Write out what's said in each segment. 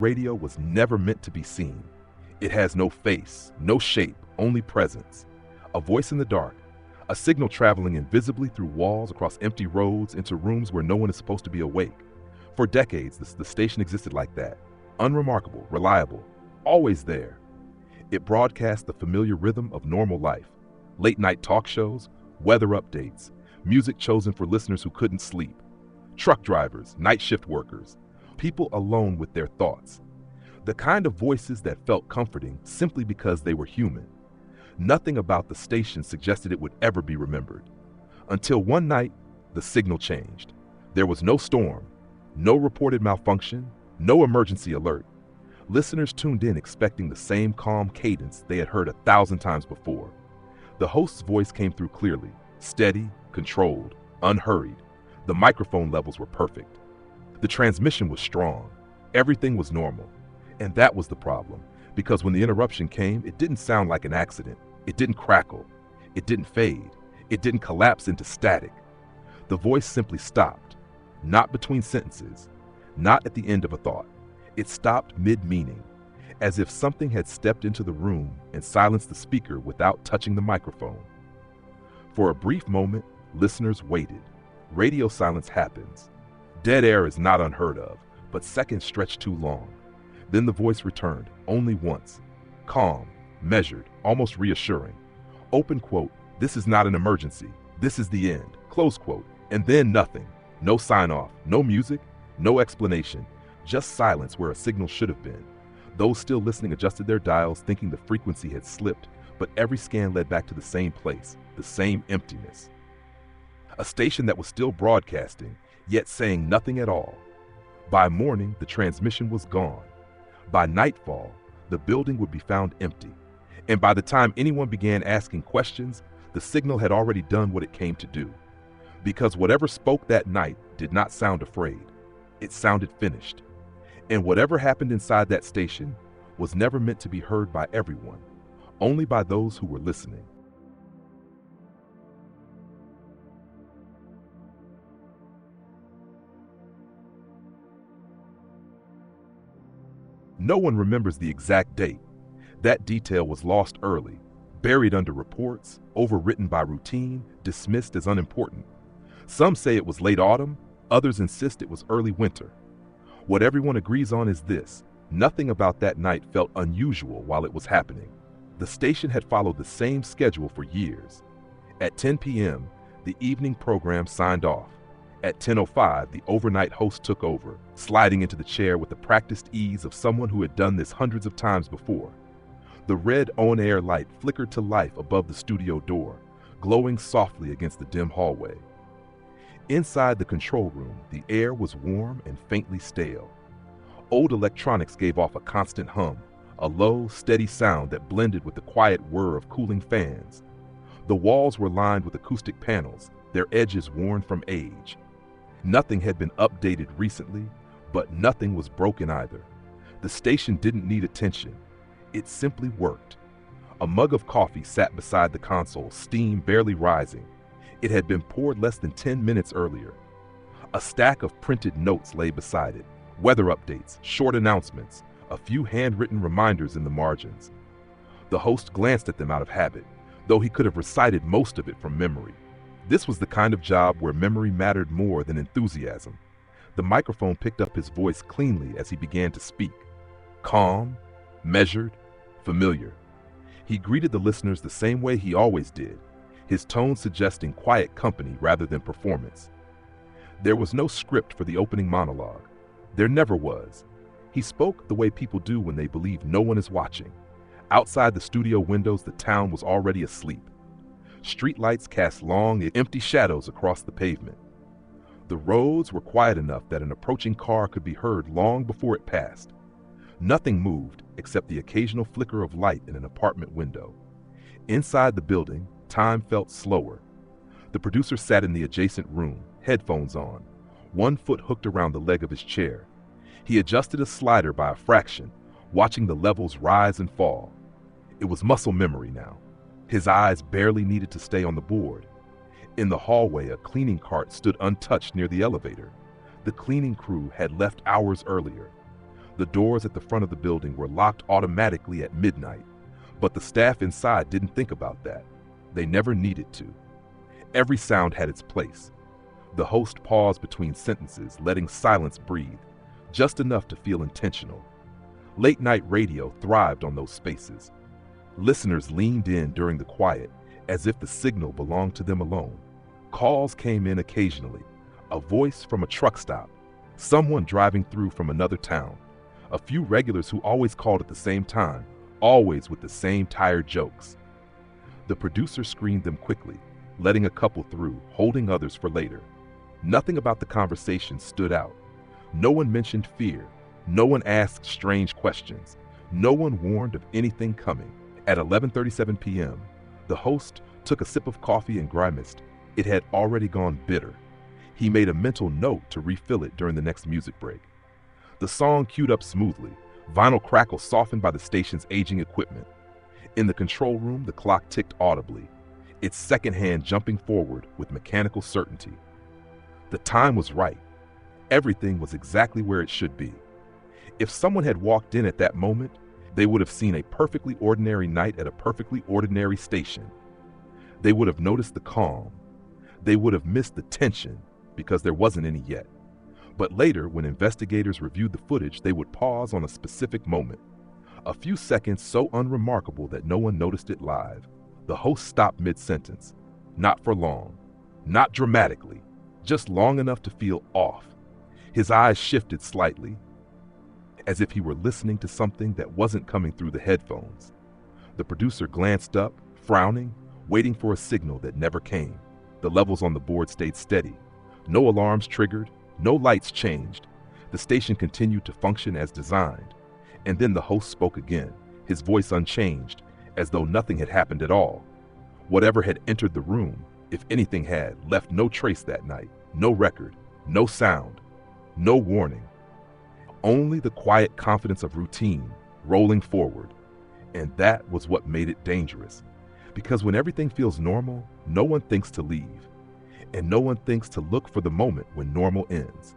Radio was never meant to be seen. It has no face, no shape, only presence. A voice in the dark, a signal traveling invisibly through walls, across empty roads, into rooms where no one is supposed to be awake. For decades, the station existed like that. Unremarkable, reliable, always there. It broadcast the familiar rhythm of normal life. Late-night talk shows, weather updates, music chosen for listeners who couldn't sleep. Truck drivers, night shift workers, people alone with their thoughts. The kind of voices that felt comforting simply because they were human. Nothing about the station suggested it would ever be remembered. Until one night, the signal changed. There was no storm, no reported malfunction, no emergency alert. Listeners tuned in expecting the same calm cadence they had heard 1,000 times before. The host's voice came through clearly, steady, controlled, unhurried. The microphone levels were perfect. The transmission was strong. Everything was normal. And that was the problem, because when the interruption came, it didn't sound like an accident. It didn't crackle. It didn't fade. It didn't collapse into static. The voice simply stopped, not between sentences, not at the end of a thought. It stopped mid-meaning, as if something had stepped into the room and silenced the speaker without touching the microphone. For a brief moment, listeners waited. Radio silence happens. Dead air is not unheard of, but seconds stretch too long. Then the voice returned, only once. Calm, measured, almost reassuring. Open quote, "This is not an emergency. This is the end." Close quote. And then nothing. No sign-off, no music, no explanation. Just silence where a signal should have been. Those still listening adjusted their dials, thinking the frequency had slipped, but every scan led back to the same place, the same emptiness. A station that was still broadcasting, yet saying nothing at all. By morning, the transmission was gone. By nightfall, the building would be found empty. And by the time anyone began asking questions, the signal had already done what it came to do. Because whatever spoke that night did not sound afraid. It sounded finished. And whatever happened inside that station was never meant to be heard by everyone, only by those who were listening. No one remembers the exact date. That detail was lost early, buried under reports, overwritten by routine, dismissed as unimportant. Some say it was late autumn, others insist it was early winter. What everyone agrees on is this: nothing about that night felt unusual while it was happening. The station had followed the same schedule for years. At 10 p.m., the evening program signed off. At 10:05, the overnight host took over, sliding into the chair with the practiced ease of someone who had done this hundreds of times before. The red on-air light flickered to life above the studio door, glowing softly against the dim hallway. Inside the control room, the air was warm and faintly stale. Old electronics gave off a constant hum, a low, steady sound that blended with the quiet whir of cooling fans. The walls were lined with acoustic panels, their edges worn from age. Nothing had been updated recently, but nothing was broken either. The station didn't need attention. It simply worked. A mug of coffee sat beside the console, steam barely rising. It had been poured less than 10 minutes earlier. A stack of printed notes lay beside it, weather updates, short announcements, a few handwritten reminders in the margins. The host glanced at them out of habit, though he could have recited most of it from memory. This was the kind of job where memory mattered more than enthusiasm. The microphone picked up his voice cleanly as he began to speak. Calm, measured, familiar. He greeted the listeners the same way he always did, his tone suggesting quiet company rather than performance. There was no script for the opening monologue. There never was. He spoke the way people do when they believe no one is watching. Outside the studio windows, the town was already asleep. Streetlights cast long, empty shadows across the pavement. The roads were quiet enough that an approaching car could be heard long before it passed. Nothing moved except the occasional flicker of light in an apartment window. Inside the building, time felt slower. The producer sat in the adjacent room, headphones on, one foot hooked around the leg of his chair. He adjusted a slider by a fraction, watching the levels rise and fall. It was muscle memory now. His eyes barely needed to stay on the board. In the hallway, a cleaning cart stood untouched near the elevator. The cleaning crew had left hours earlier. The doors at the front of the building were locked automatically at midnight, but the staff inside didn't think about that. They never needed to. Every sound had its place. The host paused between sentences, letting silence breathe, just enough to feel intentional. Late-night radio thrived on those spaces. Listeners leaned in during the quiet, as if the signal belonged to them alone. Calls came in occasionally, a voice from a truck stop, someone driving through from another town, a few regulars who always called at the same time, always with the same tired jokes. The producer screened them quickly, letting a couple through, holding others for later. Nothing about the conversation stood out. No one mentioned fear. No one asked strange questions. No one warned of anything coming. At 11:37 p.m., the host took a sip of coffee and grimaced. It had already gone bitter. He made a mental note to refill it during the next music break. The song queued up smoothly, vinyl crackle softened by the station's aging equipment. In the control room, the clock ticked audibly, its second hand jumping forward with mechanical certainty. The time was right. Everything was exactly where it should be. If someone had walked in at that moment, they would have seen a perfectly ordinary night at a perfectly ordinary station. They would have noticed the calm. They would have missed the tension because there wasn't any yet. But later, when investigators reviewed the footage, they would pause on a specific moment. A few seconds so unremarkable that no one noticed it live. The host stopped mid-sentence. Not for long. Not dramatically. Just long enough to feel off. His eyes shifted slightly, as if he were listening to something that wasn't coming through the headphones. The producer glanced up, frowning, waiting for a signal that never came. The levels on the board stayed steady. No alarms triggered, no lights changed. The station continued to function as designed. And then the host spoke again, his voice unchanged, as though nothing had happened at all. Whatever had entered the room, if anything had, left no trace that night, no record, no sound, no warning. Only the quiet confidence of routine, rolling forward. And that was what made it dangerous. Because when everything feels normal, no one thinks to leave. And no one thinks to look for the moment when normal ends.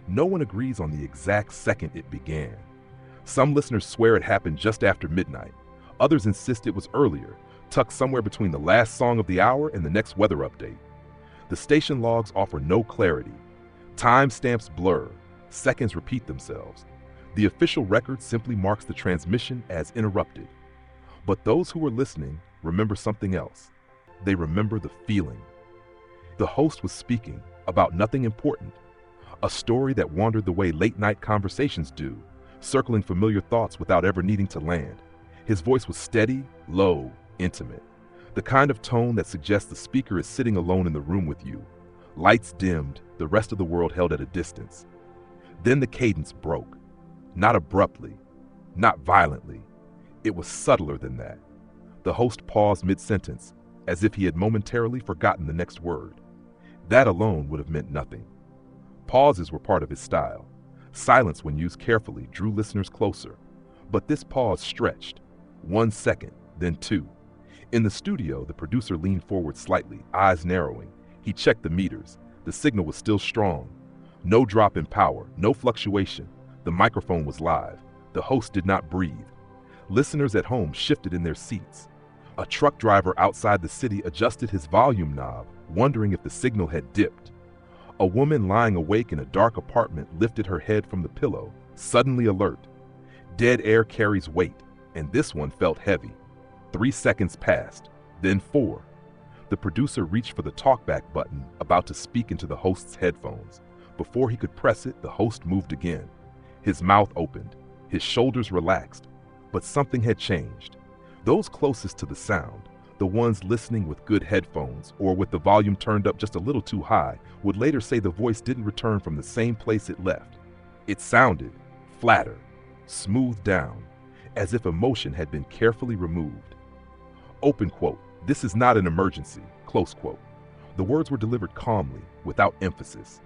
No one agrees on the exact second it began. Some listeners swear it happened just after midnight. Others insist it was earlier, tucked somewhere between the last song of the hour and the next weather update. The station logs offer no clarity. Timestamps blur. Seconds repeat themselves. The official record simply marks the transmission as interrupted. But those who were listening remember something else. They remember the feeling. The host was speaking about nothing important. A story that wandered the way late-night conversations do, circling familiar thoughts without ever needing to land. His voice was steady, low, intimate. The kind of tone that suggests the speaker is sitting alone in the room with you. Lights dimmed, the rest of the world held at a distance. Then the cadence broke. Not abruptly, not violently. It was subtler than that. The host paused mid-sentence, as if he had momentarily forgotten the next word. That alone would have meant nothing. Pauses were part of his style. Silence, when used carefully, drew listeners closer. But this pause stretched. 1 second, then 2. In the studio, the producer leaned forward slightly, eyes narrowing. He checked the meters. The signal was still strong. No drop in power, no fluctuation. The microphone was live. The host did not breathe. Listeners at home shifted in their seats. A truck driver outside the city adjusted his volume knob, wondering if the signal had dipped. A woman lying awake in a dark apartment lifted her head from the pillow, suddenly alert. Dead air carries weight, and this one felt heavy. 3 seconds passed, then 4. The producer reached for the talkback button, about to speak into the host's headphones. Before he could press it, the host moved again. His mouth opened, his shoulders relaxed, but something had changed. Those closest to the sound, the ones listening with good headphones or with the volume turned up just a little too high, would later say the voice didn't return from the same place it left. It sounded flatter, smoothed down, as if emotion had been carefully removed. Open quote, "This is not an emergency," close quote. The words were delivered calmly, without emphasis.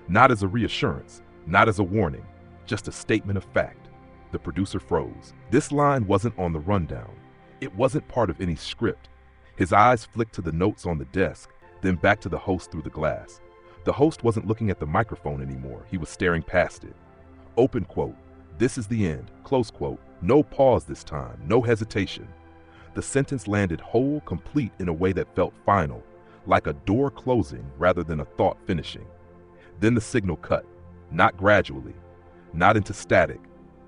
Not as a reassurance, not as a warning, just a statement of fact. The producer froze. This line wasn't on the rundown. It wasn't part of any script. His eyes flicked to the notes on the desk, then back to the host through the glass. The host wasn't looking at the microphone anymore. He was staring past it. Open quote. This is the end. Close quote. No pause this time. No hesitation. The sentence landed whole, complete in a way that felt final, like a door closing rather than a thought finishing. Then the signal cut. Not gradually. Not into static.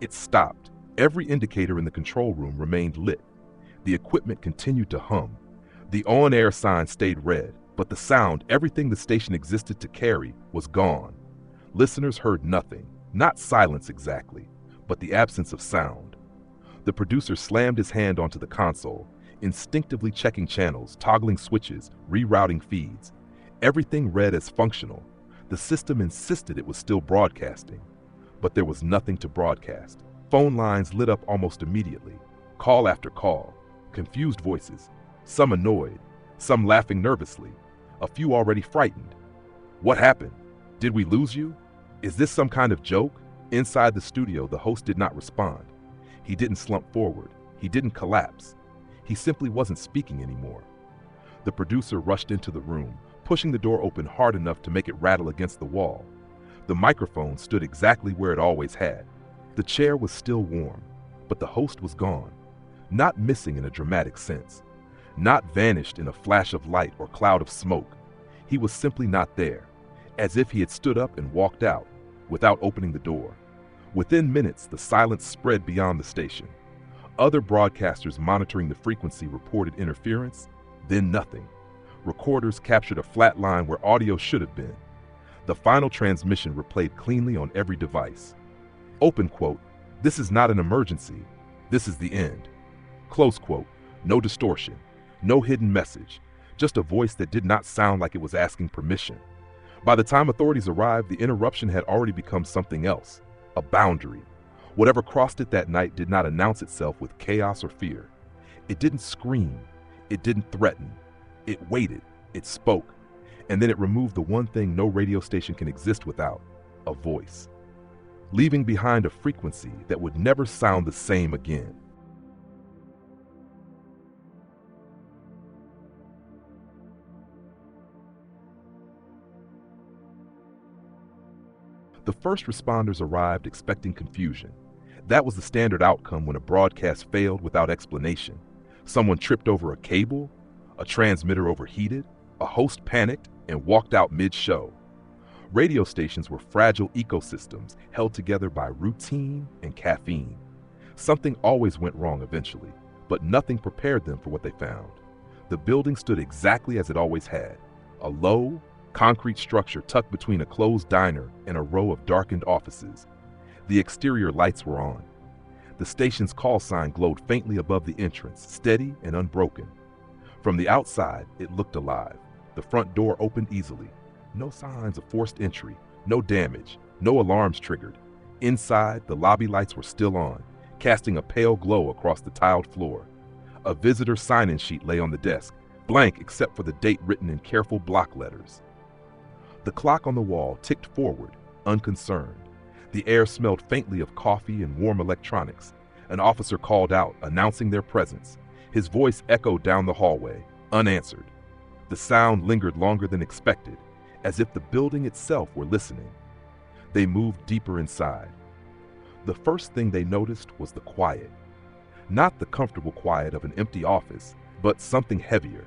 It stopped. Every indicator in the control room remained lit. The equipment continued to hum. The on-air sign stayed red, but the sound, everything the station existed to carry, was gone. Listeners heard nothing. Not silence exactly, but the absence of sound. The producer slammed his hand onto the console, instinctively checking channels, toggling switches, rerouting feeds. Everything read as functional. The system insisted it was still broadcasting, but there was nothing to broadcast. Phone lines lit up almost immediately, call after call, confused voices, some annoyed, some laughing nervously, a few already frightened. What happened? Did we lose you? Is this some kind of joke? Inside the studio, the host did not respond. He didn't slump forward. He didn't collapse. He simply wasn't speaking anymore. The producer rushed into the room, pushing the door open hard enough to make it rattle against the wall. The microphone stood exactly where it always had. The chair was still warm, but the host was gone. Not missing in a dramatic sense. Not vanished in a flash of light or cloud of smoke. He was simply not there, as if he had stood up and walked out, without opening the door. Within minutes, the silence spread beyond the station. Other broadcasters monitoring the frequency reported interference, then nothing. Recorders captured a flat line where audio should have been. The final transmission replayed cleanly on every device. Open quote, this is not an emergency. This is the end. Close quote, no distortion, no hidden message, just a voice that did not sound like it was asking permission. By the time authorities arrived, the interruption had already become something else, a boundary. Whatever crossed it that night did not announce itself with chaos or fear. It didn't scream. It didn't threaten. It waited. It spoke. And then it removed the one thing no radio station can exist without, a voice. Leaving behind a frequency that would never sound the same again. The first responders arrived expecting confusion. That was the standard outcome when a broadcast failed without explanation. Someone tripped over a cable, a transmitter overheated, a host panicked and walked out mid-show. Radio stations were fragile ecosystems held together by routine and caffeine. Something always went wrong eventually, but nothing prepared them for what they found. The building stood exactly as it always had, a low, concrete structure tucked between a closed diner and a row of darkened offices. The exterior lights were on. The station's call sign glowed faintly above the entrance, steady and unbroken. From the outside, it looked alive. The front door opened easily. No signs of forced entry, no damage, no alarms triggered. Inside, the lobby lights were still on, casting a pale glow across the tiled floor. A visitor sign-in sheet lay on the desk, blank except for the date written in careful block letters. The clock on the wall ticked forward, unconcerned. The air smelled faintly of coffee and warm electronics. An officer called out, announcing their presence. His voice echoed down the hallway, unanswered. The sound lingered longer than expected, as if the building itself were listening. They moved deeper inside. The first thing they noticed was the quiet. Not the comfortable quiet of an empty office, but something heavier.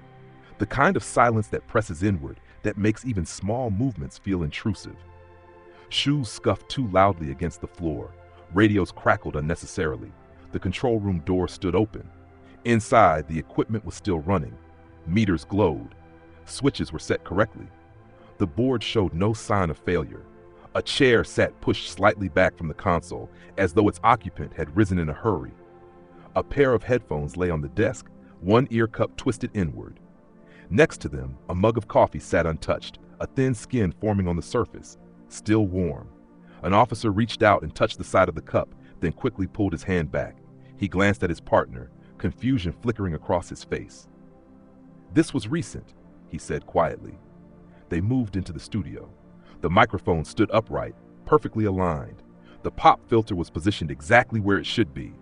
The kind of silence that presses inward, that makes even small movements feel intrusive. Shoes scuffed too loudly against the floor. Radios crackled unnecessarily. The control room door stood open. Inside, the equipment was still running. Meters glowed. Switches were set correctly. The board showed no sign of failure. A chair sat pushed slightly back from the console, as though its occupant had risen in a hurry. A pair of headphones lay on the desk, one ear cup twisted inward. Next to them, a mug of coffee sat untouched, a thin skin forming on the surface, still warm. An officer reached out and touched the side of the cup, then quickly pulled his hand back. He glanced at his partner, confusion flickering across his face. "This was recent," he said quietly. They moved into the studio. The microphone stood upright, perfectly aligned. The pop filter was positioned exactly where it should be.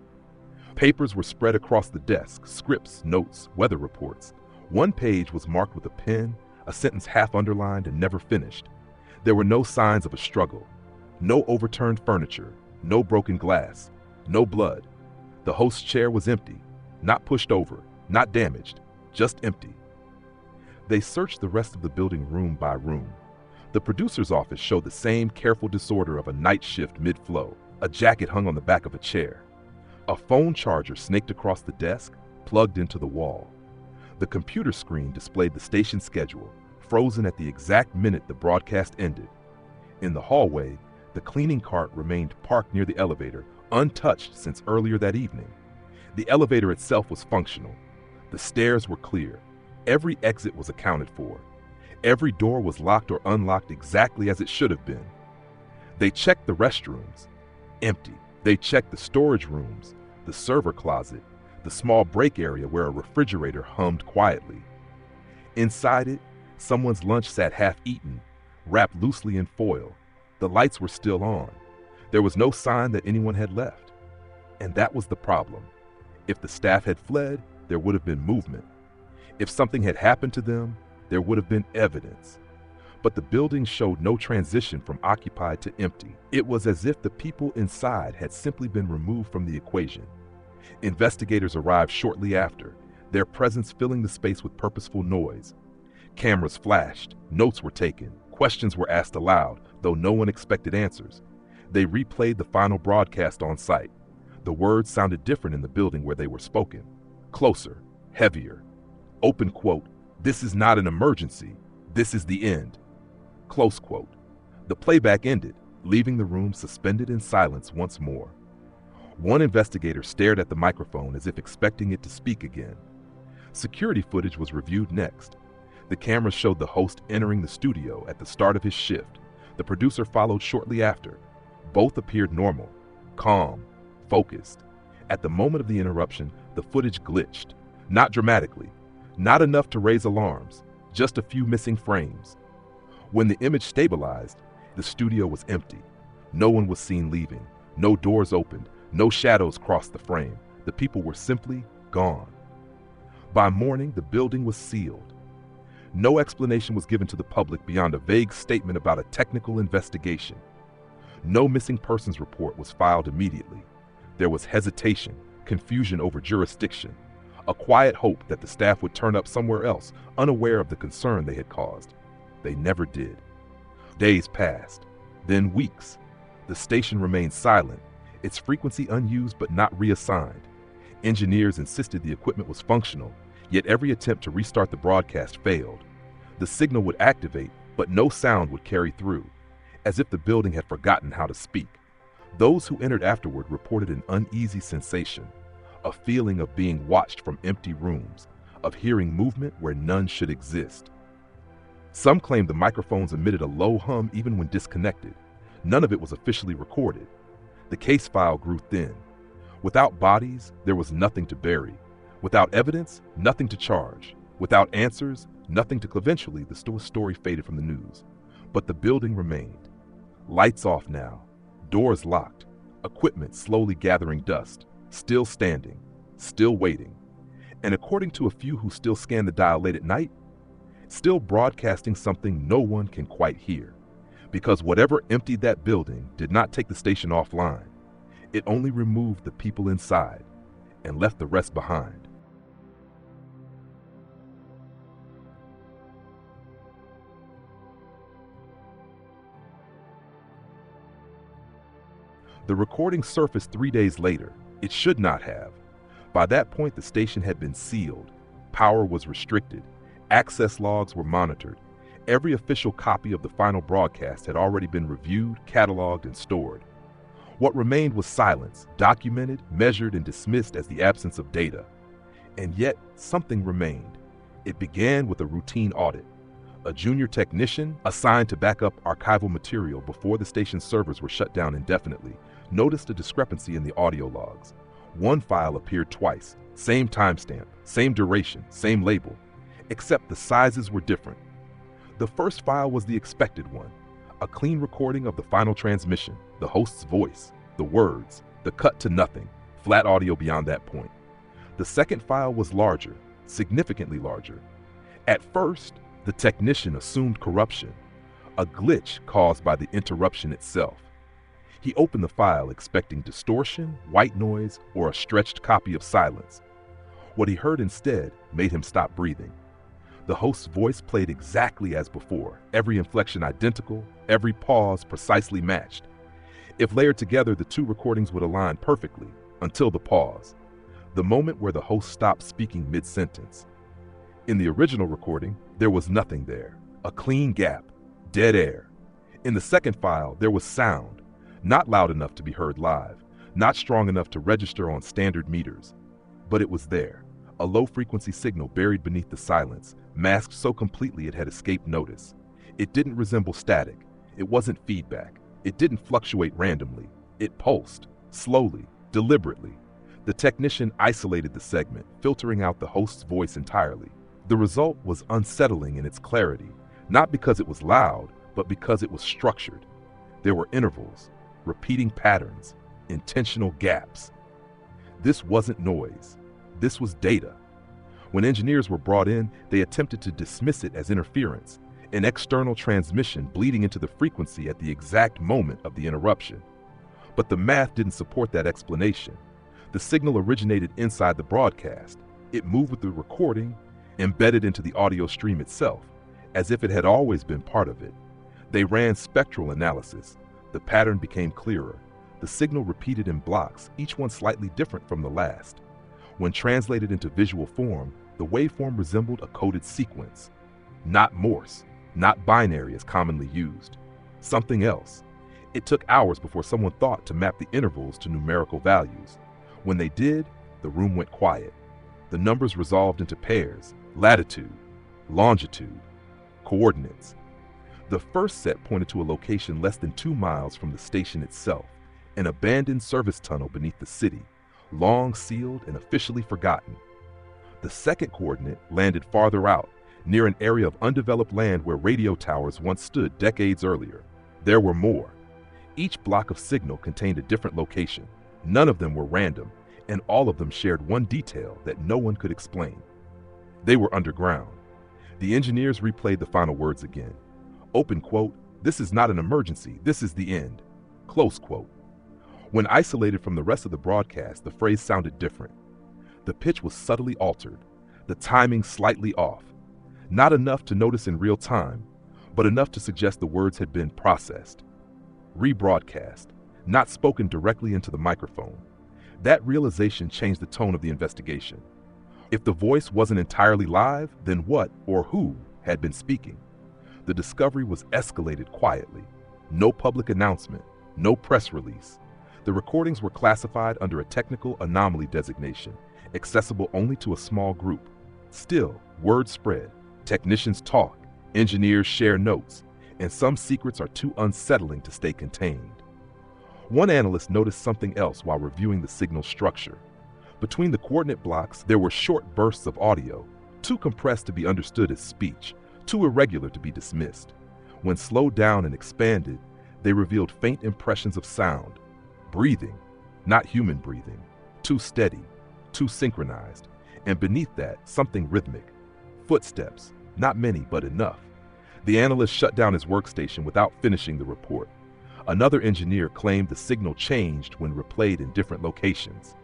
Papers were spread across the desk, scripts, notes, weather reports. One page was marked with a pen, a sentence half underlined and never finished. There were no signs of a struggle, no overturned furniture, no broken glass, no blood. The host's chair was empty, not pushed over, not damaged, just empty. They searched the rest of the building room by room. The producer's office showed the same careful disorder of a night shift mid-flow. A jacket hung on the back of a chair. A phone charger snaked across the desk, plugged into the wall. The computer screen displayed the station schedule, frozen at the exact minute the broadcast ended. In the hallway, the cleaning cart remained parked near the elevator, untouched since earlier that evening. The elevator itself was functional. The stairs were clear. Every exit was accounted for. Every door was locked or unlocked exactly as it should have been. They checked the restrooms. Empty. They checked the storage rooms, the server closet, the small break area where a refrigerator hummed quietly. Inside it, someone's lunch sat half-eaten, wrapped loosely in foil. The lights were still on. There was no sign that anyone had left. And that was the problem. If the staff had fled, there would have been movement. If something had happened to them, there would have been evidence. But the building showed no transition from occupied to empty. It was as if the people inside had simply been removed from the equation. Investigators arrived shortly after, their presence filling the space with purposeful noise. Cameras flashed, notes were taken, questions were asked aloud, though no one expected answers. They replayed the final broadcast on site. The words sounded different in the building where they were spoken. Closer, heavier. Open quote, "This is not an emergency. This is the end." Close quote. The playback ended, leaving the room suspended in silence once more. One investigator stared at the microphone as if expecting it to speak again. Security footage was reviewed next. The camera showed the host entering the studio at the start of his shift. The producer followed shortly after. Both appeared normal, calm, focused. At the moment of the interruption, the footage glitched. Not dramatically, not enough to raise alarms, just a few missing frames. When the image stabilized, the studio was empty. No one was seen leaving. No doors opened. No shadows crossed the frame. The people were simply gone. By morning, the building was sealed. No explanation was given to the public beyond a vague statement about a technical investigation. No missing persons report was filed immediately. There was hesitation, confusion over jurisdiction, a quiet hope that the staff would turn up somewhere else, unaware of the concern they had caused. They never did. Days passed, then weeks. The station remained silent, its frequency unused but not reassigned. Engineers insisted the equipment was functional, yet every attempt to restart the broadcast failed. The signal would activate, but no sound would carry through, as if the building had forgotten how to speak. Those who entered afterward reported an uneasy sensation, a feeling of being watched from empty rooms, of hearing movement where none should exist. Some claimed the microphones emitted a low hum even when disconnected. None of it was officially recorded. The case file grew thin. Without bodies, there was nothing to bury. Without evidence, nothing to charge. Without answers, nothing to... Eventually, the story faded from the news. But the building remained. Lights off now. Doors locked. Equipment slowly gathering dust. Still standing. Still waiting. And according to a few who still scan the dial late at night, still broadcasting something no one can quite hear. Because whatever emptied that building did not take the station offline. It only removed the people inside and left the rest behind. The recording surfaced 3 days later. It should not have. By that point, the station had been sealed. Power was restricted. Access logs were monitored. Every official copy of the final broadcast had already been reviewed, cataloged, and stored. What remained was silence, documented, measured, and dismissed as the absence of data. And yet, something remained. It began with a routine audit. A junior technician, assigned to back up archival material before the station's servers were shut down indefinitely, noticed a discrepancy in the audio logs. One file appeared twice, same timestamp, same duration, same label, except the sizes were different. The first file was the expected one, a clean recording of the final transmission, the host's voice, the words, the cut to nothing, flat audio beyond that point. The second file was larger, significantly larger, At first, the technician assumed corruption, a glitch caused by the interruption itself. He opened the file expecting distortion, white noise, or a stretched copy of silence. What he heard instead made him stop breathing. The host's voice played exactly as before, every inflection identical, every pause precisely matched. If layered together, the two recordings would align perfectly, until the pause, the moment where the host stopped speaking mid-sentence. In the original recording, there was nothing there, a clean gap, dead air. In the second file, there was sound, not loud enough to be heard live, not strong enough to register on standard meters. But it was there, a low-frequency signal buried beneath the silence, masked so completely it had escaped notice. It didn't resemble static. It wasn't feedback. It didn't fluctuate randomly. It pulsed, slowly, deliberately. The technician isolated the segment, filtering out the host's voice entirely. The result was unsettling in its clarity, not because it was loud, but because it was structured. There were intervals, repeating patterns, intentional gaps. This wasn't noise. This was data. When engineers were brought in, they attempted to dismiss it as interference, an external transmission bleeding into the frequency at the exact moment of the interruption. But the math didn't support that explanation. The signal originated inside the broadcast. It moved with the recording, embedded into the audio stream itself, as if it had always been part of it. They ran spectral analysis. The pattern became clearer. The signal repeated in blocks, each one slightly different from the last. When translated into visual form, the waveform resembled a coded sequence. Not Morse, not binary as commonly used. Something else. It took hours before someone thought to map the intervals to numerical values. When they did, the room went quiet. The numbers resolved into pairs, latitude, longitude, coordinates. The first set pointed to a location less than 2 miles from the station itself, an abandoned service tunnel beneath the city, long sealed and officially forgotten. The second coordinate landed farther out, near an area of undeveloped land where radio towers once stood decades earlier. There were more. Each block of signal contained a different location. None of them were random, and all of them shared one detail that no one could explain. They were underground. The engineers replayed the final words again. Open quote, "This is not an emergency, this is the end." Close quote. When isolated from the rest of the broadcast, the phrase sounded different. The pitch was subtly altered, the timing slightly off. Not enough to notice in real time, but enough to suggest the words had been processed. Rebroadcast, not spoken directly into the microphone. That realization changed the tone of the investigation. If the voice wasn't entirely live, then what or who had been speaking? The discovery was escalated quietly. No public announcement, no press release. The recordings were classified under a technical anomaly designation, accessible only to a small group. Still, word spread. Technicians talk, engineers share notes, and some secrets are too unsettling to stay contained. One analyst noticed something else while reviewing the signal structure. Between the coordinate blocks, there were short bursts of audio, too compressed to be understood as speech, too irregular to be dismissed. When slowed down and expanded, they revealed faint impressions of sound. Breathing, not human breathing, too steady, too synchronized, and beneath that, something rhythmic. Footsteps, not many, but enough. The analyst shut down his workstation without finishing the report. Another engineer claimed the signal changed when replayed in different locations.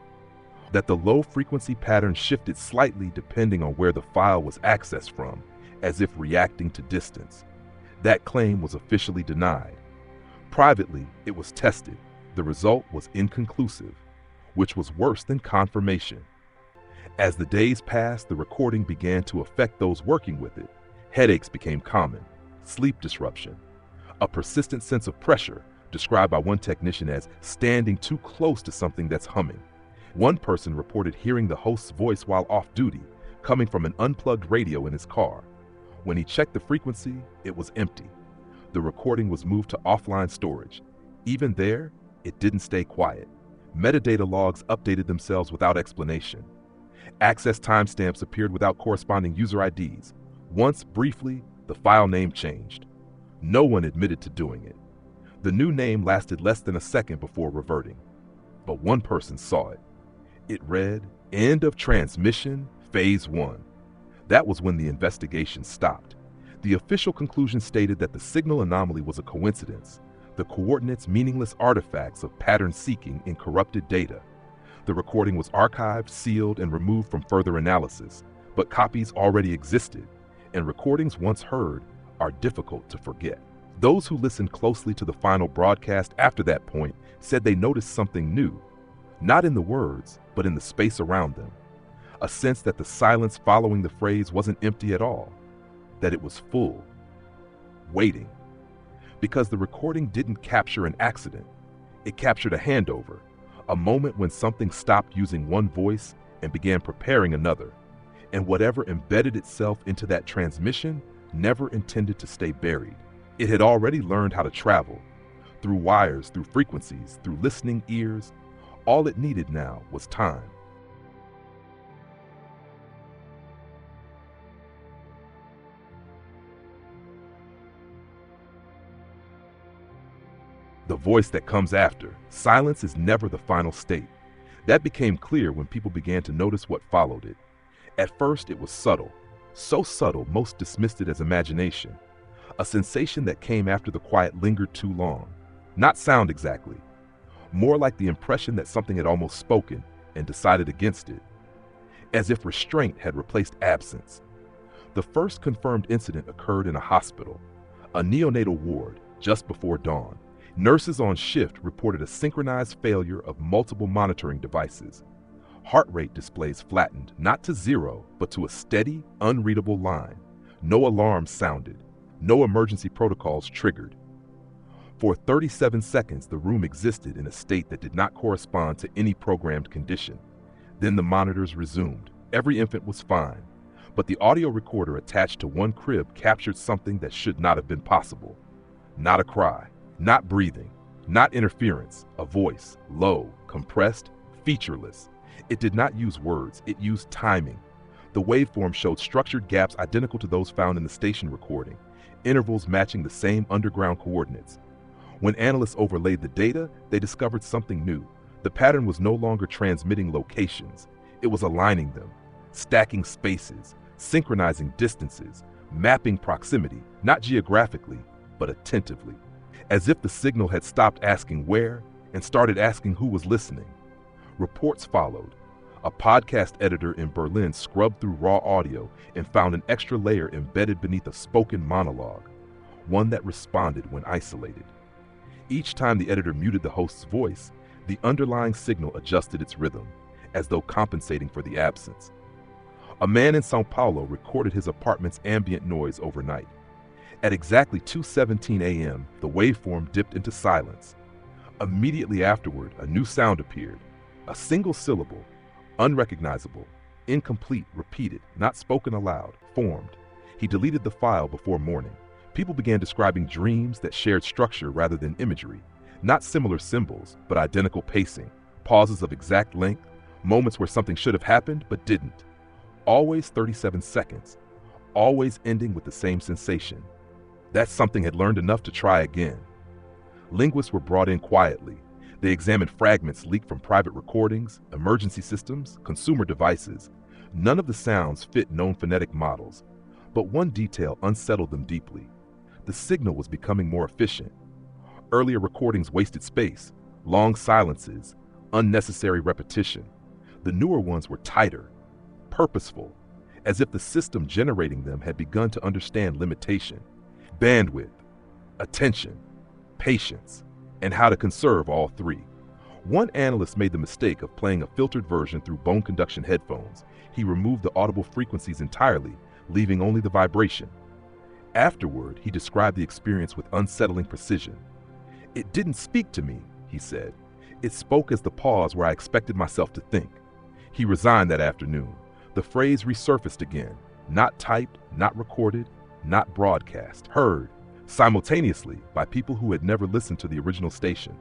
That the low-frequency pattern shifted slightly depending on where the file was accessed from, as if reacting to distance. That claim was officially denied. Privately, it was tested. The result was inconclusive, which was worse than confirmation. As the days passed, the recording began to affect those working with it. Headaches became common, sleep disruption, a persistent sense of pressure, described by one technician as standing too close to something that's humming. One person reported hearing the host's voice while off duty, coming from an unplugged radio in his car. When he checked the frequency, it was empty. The recording was moved to offline storage. Even there, it didn't stay quiet. Metadata logs updated themselves without explanation. Access timestamps appeared without corresponding user IDs. Once, briefly, the file name changed. No one admitted to doing it. The new name lasted less than a second before reverting. But one person saw it. It read, "End of transmission, phase 1." That was when the investigation stopped. The official conclusion stated that the signal anomaly was a coincidence, the coordinates meaningless artifacts of pattern seeking in corrupted data. The recording was archived, sealed, and removed from further analysis, but copies already existed, and recordings once heard are difficult to forget. Those who listened closely to the final broadcast after that point said they noticed something new, not in the words, but in the space around them. A sense that the silence following the phrase wasn't empty at all, that it was full, waiting. Because the recording didn't capture an accident, it captured a handover, a moment when something stopped using one voice and began preparing another, and whatever embedded itself into that transmission never intended to stay buried. It had already learned how to travel, through wires, through frequencies, through listening ears. All it needed now was time. The voice that comes after. Silence is never the final state. That became clear when people began to notice what followed it. At first, it was subtle. So subtle, most dismissed it as imagination. A sensation that came after the quiet lingered too long. Not sound exactly. More like the impression that something had almost spoken and decided against it. As if restraint had replaced absence. The first confirmed incident occurred in a hospital, a neonatal ward, just before dawn. Nurses on shift reported a synchronized failure of multiple monitoring devices. Heart rate displays flattened, not to zero, but to a steady, unreadable line. No alarms sounded. No emergency protocols triggered. For 37 seconds, the room existed in a state that did not correspond to any programmed condition. Then the monitors resumed. Every infant was fine, but the audio recorder attached to one crib captured something that should not have been possible. Not a cry. Not breathing, not interference, a voice, low, compressed, featureless. It did not use words, it used timing. The waveform showed structured gaps identical to those found in the station recording, intervals matching the same underground coordinates. When analysts overlaid the data, they discovered something new. The pattern was no longer transmitting locations, it was aligning them, stacking spaces, synchronizing distances, mapping proximity, not geographically, but attentively. As if the signal had stopped asking where and started asking who was listening. Reports followed. A podcast editor in Berlin scrubbed through raw audio and found an extra layer embedded beneath a spoken monologue, one that responded when isolated. Each time the editor muted the host's voice, the underlying signal adjusted its rhythm, as though compensating for the absence. A man in São Paulo recorded his apartment's ambient noise overnight. At exactly 2:17 a.m., the waveform dipped into silence. Immediately afterward, a new sound appeared. A single syllable, unrecognizable, incomplete, repeated, not spoken aloud, formed. He deleted the file before morning. People began describing dreams that shared structure rather than imagery. Not similar symbols, but identical pacing, pauses of exact length, moments where something should have happened but didn't. Always 37 seconds, always ending with the same sensation. That something had learned enough to try again. Linguists were brought in quietly. They examined fragments leaked from private recordings, emergency systems, consumer devices. None of the sounds fit known phonetic models, but one detail unsettled them deeply. The signal was becoming more efficient. Earlier recordings wasted space, long silences, unnecessary repetition. The newer ones were tighter, purposeful, as if the system generating them had begun to understand limitation. Bandwidth, attention, patience, and how to conserve all three. One analyst made the mistake of playing a filtered version through bone conduction headphones. He removed the audible frequencies entirely, leaving only the vibration. Afterward, he described the experience with unsettling precision. "It didn't speak to me," he said. "It spoke as the pause where I expected myself to think." He resigned that afternoon. The phrase resurfaced again, not typed, not recorded, not broadcast, heard simultaneously by people who had never listened to the original station.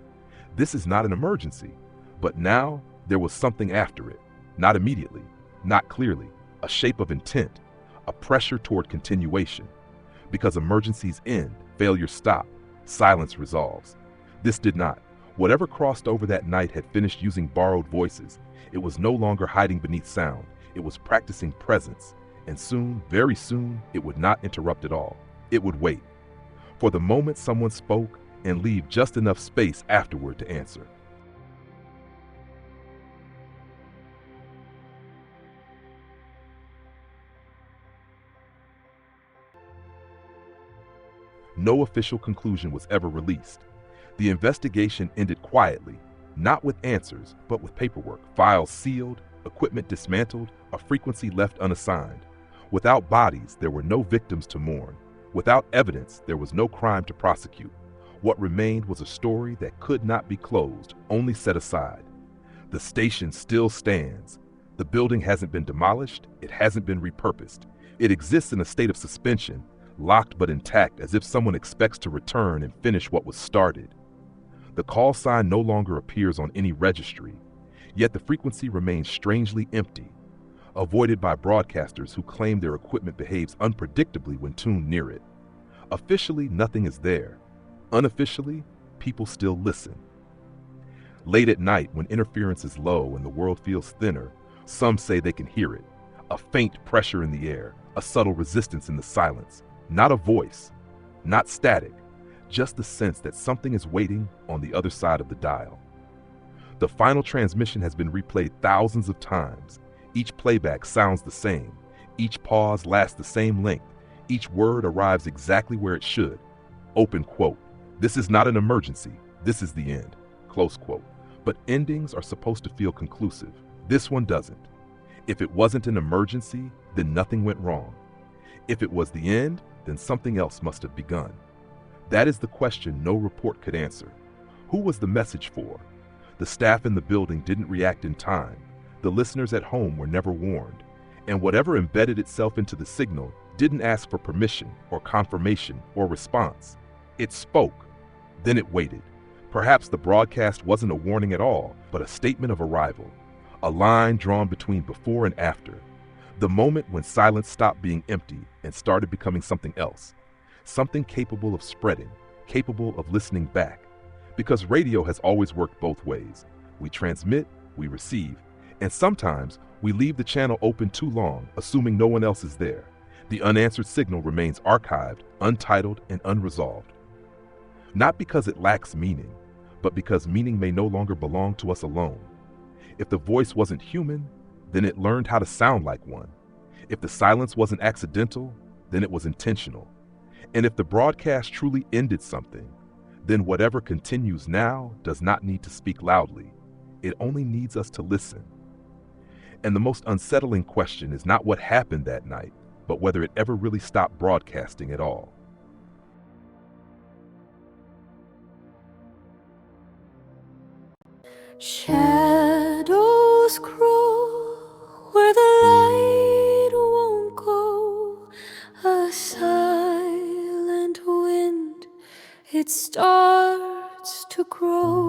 This is not an emergency, but now there was something after it. Not immediately, not clearly, a shape of intent, a pressure toward continuation. Because emergencies end, failures stop, silence resolves. This did not. Whatever crossed over that night had finished using borrowed voices. It was no longer hiding beneath sound. It was practicing presence, And soon, very soon, it would not interrupt at all. It would wait for the moment someone spoke and leave just enough space afterward to answer. No official conclusion was ever released. The investigation ended quietly, not with answers, but with paperwork, files sealed, equipment dismantled, a frequency left unassigned. Without bodies, there were no victims to mourn. Without evidence, there was no crime to prosecute. What remained was a story that could not be closed, only set aside. The station still stands. The building hasn't been demolished, it hasn't been repurposed. It exists in a state of suspension, locked but intact, as if someone expects to return and finish what was started. The call sign no longer appears on any registry, yet the frequency remains strangely empty, avoided by broadcasters who claim their equipment behaves unpredictably when tuned near it. Officially, nothing is there. Unofficially, people still listen. Late at night, when interference is low and the world feels thinner, some say they can hear it. A faint pressure in the air, a subtle resistance in the silence. Not a voice, not static, just the sense that something is waiting on the other side of the dial. The final transmission has been replayed thousands of times. Each playback sounds the same. Each pause lasts the same length. Each word arrives exactly where it should. Open quote. This is not an emergency. This is the end. Close quote. But endings are supposed to feel conclusive. This one doesn't. If it wasn't an emergency, then nothing went wrong. If it was the end, then something else must have begun. That is the question no report could answer. Who was the message for? The staff in the building didn't react in time. The listeners at home were never warned. And whatever embedded itself into the signal didn't ask for permission or confirmation or response. It spoke. Then it waited. Perhaps the broadcast wasn't a warning at all, but a statement of arrival. A line drawn between before and after. The moment when silence stopped being empty and started becoming something else. Something capable of spreading, capable of listening back. Because radio has always worked both ways. We transmit, we receive, and sometimes we leave the channel open too long, assuming no one else is there. The unanswered signal remains archived, untitled, and unresolved. Not because it lacks meaning, but because meaning may no longer belong to us alone. If the voice wasn't human, then it learned how to sound like one. If the silence wasn't accidental, then it was intentional. And if the broadcast truly ended something, then whatever continues now does not need to speak loudly. It only needs us to listen. And the most unsettling question is not what happened that night, but whether it ever really stopped broadcasting at all. Shadows crawl where the light won't go. A silent wind, it starts to grow.